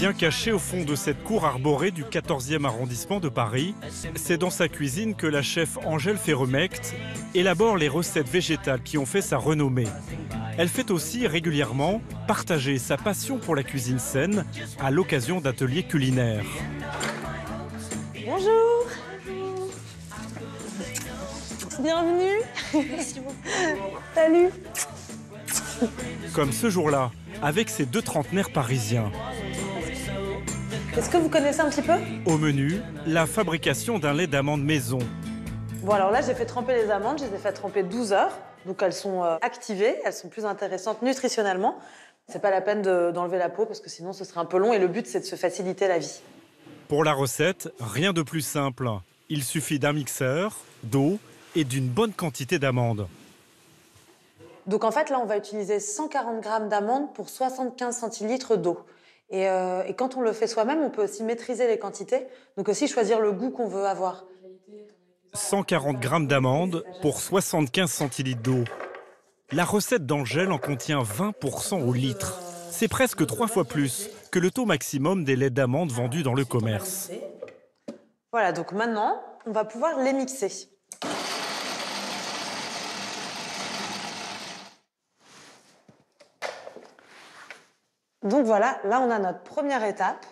Bien cachée au fond de cette cour arborée du 14e arrondissement de Paris, c'est dans sa cuisine que la chef Angèle Ferremecht élabore les recettes végétales qui ont fait sa renommée. Elle fait aussi régulièrement partager sa passion pour la cuisine saine à l'occasion d'ateliers culinaires. Bonjour. Bienvenue. Salut. Comme ce jour-là, avec ces deux trentenaires parisiens. Est-ce que vous connaissez un petit peu? Au menu, la fabrication d'un lait d'amande maison. Bon, alors là, j'ai fait tremper les amandes. Je les ai fait tremper 12 heures. Donc, elles sont activées. Elles sont plus intéressantes nutritionnellement. C'est pas la peine d'enlever la peau parce que sinon, ce serait un peu long. Et le but, c'est de se faciliter la vie. Pour la recette, rien de plus simple. Il suffit d'un mixeur, d'eau et d'une bonne quantité d'amandes. Donc, en fait, là, on va utiliser 140 grammes d'amandes pour 75 centilitres d'eau. Et quand on le fait soi-même, on peut aussi maîtriser les quantités. Donc aussi choisir le goût qu'on veut avoir. 140 grammes d'amandes pour 75 centilitres d'eau. La recette d'Angèle en contient 20% au litre. C'est presque 3 fois plus que le taux maximum des laits d'amandes vendus dans le commerce. Voilà, donc maintenant, on va pouvoir les mixer. Donc voilà, là on a notre première étape.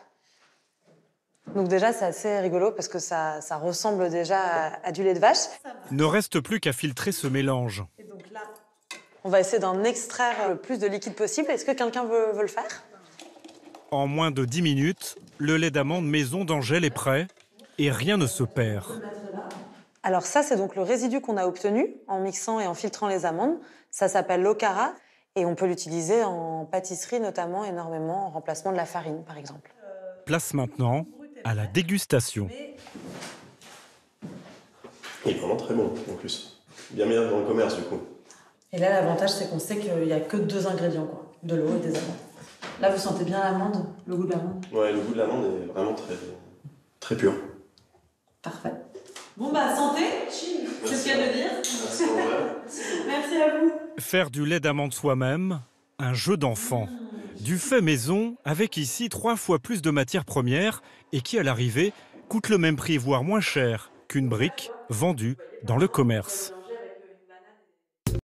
Donc déjà c'est assez rigolo parce que ça ressemble déjà à du lait de vache. Ne reste plus qu'à filtrer ce mélange. Et donc là, on va essayer d'en extraire le plus de liquide possible. Est-ce que quelqu'un veut le faire? En moins de 10 minutes, le lait d'amande maison d'Angèle est prêt et rien ne se perd. Alors ça c'est donc le résidu qu'on a obtenu en mixant et en filtrant les amandes. Ça s'appelle l'okara. Et on peut l'utiliser en pâtisserie, notamment énormément, en remplacement de la farine, par exemple. Place maintenant à la dégustation. Il est vraiment très bon, en plus. Bien meilleur que dans le commerce, du coup. Et là, l'avantage, c'est qu'on sait qu'il n'y a que 2 ingrédients, quoi. De l'eau et des amandes. Là, vous sentez bien l'amande, le goût de l'amande? Ouais, le goût de l'amande est vraiment très pur. Parfait. Bon, bah, santé. C'est ce qu'il y a de dire. Merci à vous. Faire du lait d'amande soi-même, un jeu d'enfant. Du fait maison, avec ici 3 fois plus de matières premières et qui, à l'arrivée, coûte le même prix, voire moins cher qu'une brique vendue dans le commerce.